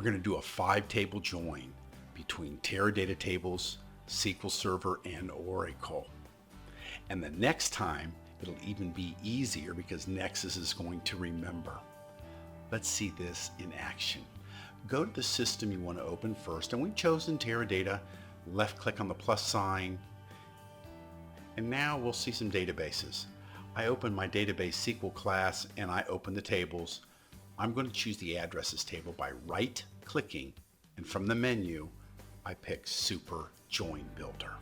going to do a 5-table join between Teradata tables, SQL Server, and Oracle. And the next time, it'll even be easier because Nexus is going to remember. Let's see this in action. Go to the system you want to open first, and we've chosen Teradata. Left click on the plus sign, and now we'll see some databases. I open my database SQL class and I open the tables. I'm going to choose the addresses table by right clicking, and from the menu I pick Super Join Builder.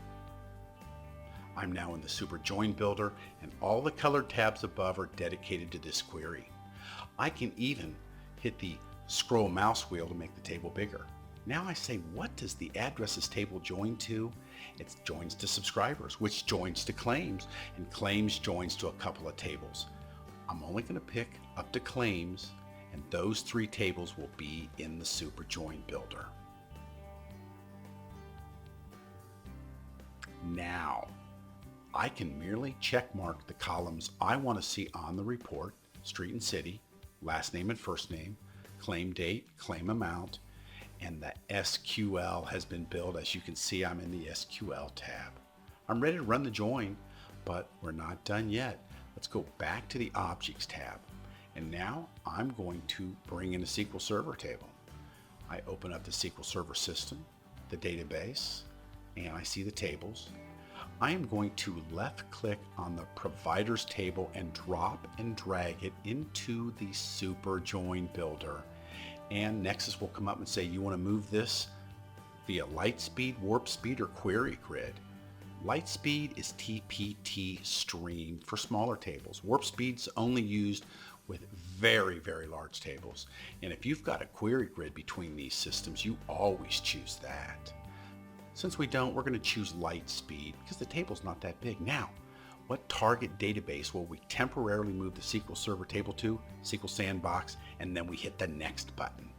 I'm now in the Super Join Builder, and all the colored tabs above are dedicated to this query. I can even hit the scroll mouse wheel to make the table bigger. Now I say, what does the addresses table join to? It joins to subscribers, which joins to claims, and claims joins to a couple of tables. I'm only going to pick up to claims, and those 3 tables will be in the Super Join Builder. Now, I can merely check mark the columns I want to see on the report: street and city, last name and first name, claim date, claim amount, and the SQL has been built. As you can see, I'm in the SQL tab. I'm ready to run the join, but we're not done yet. Let's go back to the Objects tab. And now I'm going to bring in a SQL Server table. I open up the SQL Server system, the database, and I see the tables. I am going to left click on the Providers table and drop and drag it into the Super Join Builder. And Nexus will come up and say, you want to move this via Lightspeed, Warp Speed, or Query Grid. Lightspeed is TPT stream for smaller tables. Warp Speed's only used with very, very large tables. And if you've got a query grid between these systems, you always choose that. Since we don't, we're going to choose Lightspeed because the table's not that big. Now, what target database will we temporarily move the SQL Server table to? SQL Sandbox, and then we hit the Next button.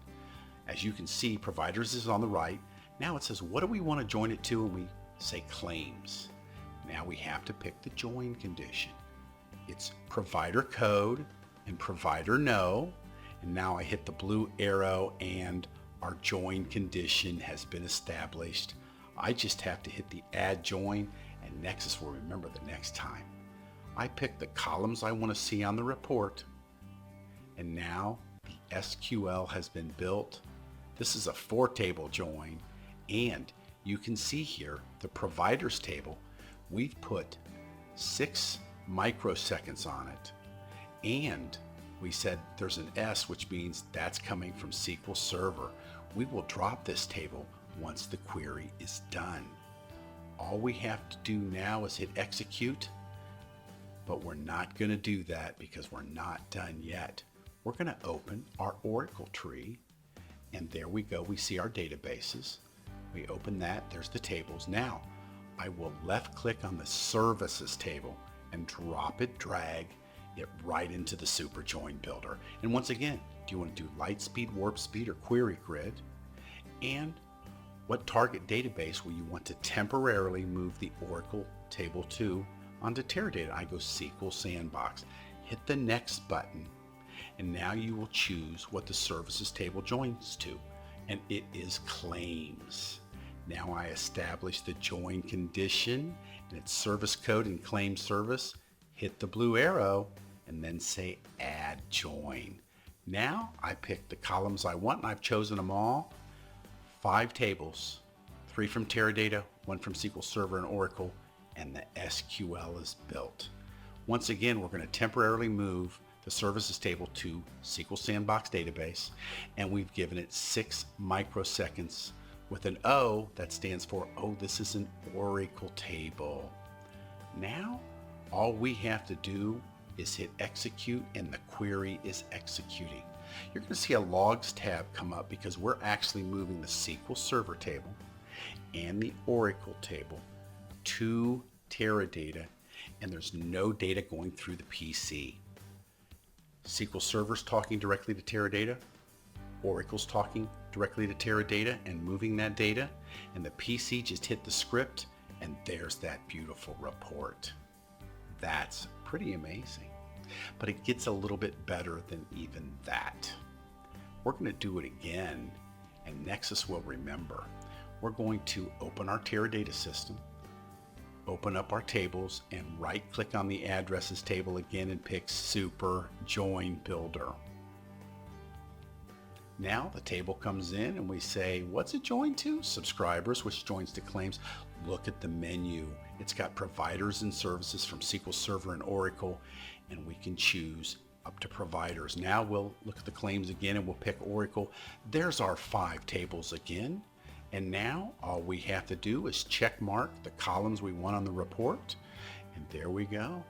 As you can see, Providers is on the right. Now it says, what do we want to join it to? And we say Claims. Now we have to pick the join condition. It's provider code and provider no. And now I hit the blue arrow and our join condition has been established. I just have to hit the Add Join, and Nexus will remember the next time. I pick the columns I want to see on the report, and now the SQL has been built. This is a 4-table join, and you can see here the providers table. We've put 6 microseconds on it, and we said there's an S, which means that's coming from SQL Server. We will drop this table once the query is done. All we have to do now is hit execute, but we're not going to do that because we're not done yet. We're going to open our Oracle tree, and there we go. We see our databases. We open that. There's the tables. Now, I will left click on the services table and drop it, drag it right into the Super Join Builder. And once again, do you want to do Lightspeed, Warp Speed, or Query Grid? And what target database will you want to temporarily move the Oracle table to onto Teradata? I go SQL Sandbox. Hit the Next button, and now you will choose what the services table joins to, and it is Claims. Now I establish the join condition, and it's service code and claim service. Hit the blue arrow, and then say Add Join. Now I pick the columns I want, and I've chosen them all. 5 tables, 3 from Teradata, 1 from SQL Server and Oracle, and the SQL is built. Once again, we're going to temporarily move the services table to SQL Sandbox database, and we've given it 6 microseconds with an O that stands for, oh, this is an Oracle table. Now, all we have to do is hit execute, and the query is executing. You're going to see a Logs tab come up because we're actually moving the SQL Server table and the Oracle table to Teradata, and there's no data going through the PC. SQL Server's talking directly to Teradata, Oracle's talking directly to Teradata and moving that data, and the PC just hit the script, and there's that beautiful report. That's pretty amazing. But it gets a little bit better than even that. We're going to do it again, and Nexus will remember. We're going to open our Teradata system, open up our tables, and right-click on the addresses table again and pick Super Join Builder. Now the table comes in and we say, what's it joined to? Subscribers, which joins to claims. Look at the menu. It's got providers and services from SQL Server and Oracle, and we can choose up to providers. Now we'll look at the claims again and we'll pick Oracle. There's our 5 tables again. And now all we have to do is check mark the columns we want on the report. And there we go.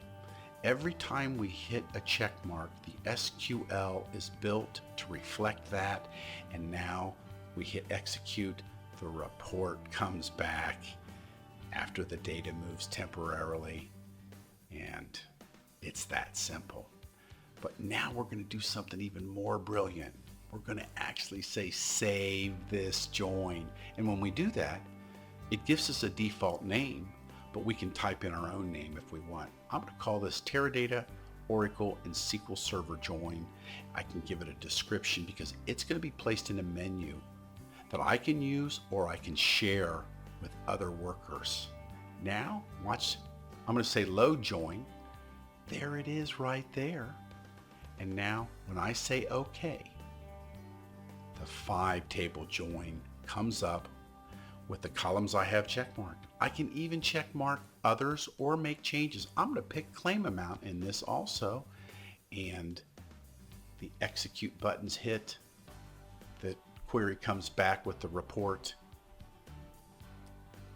Every time we hit a check mark, the SQL is built to reflect that. And now we hit execute, the report comes back after the data moves temporarily. And it's that simple. But now we're going to do something even more brilliant. We're going to actually say save this join. And when we do that, it gives us a default name, but we can type in our own name if we want. I'm going to call this Teradata, Oracle, and SQL Server join. I can give it a description because it's going to be placed in a menu that I can use or I can share with other workers. Now, watch, I'm going to say load join. There it is right there. And now when I say OK, the 5 table join comes up with the columns I have checkmarked. I can even checkmark others or make changes. I'm going to pick claim amount in this also, and the execute button's hit. The query comes back with the report.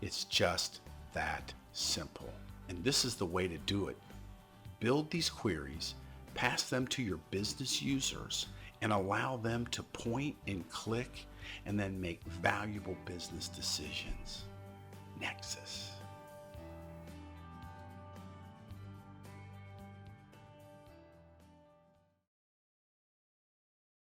It's just that simple. And this is the way to do it. Build these queries, pass them to your business users, and allow them to point and click and then make valuable business decisions. Nexus.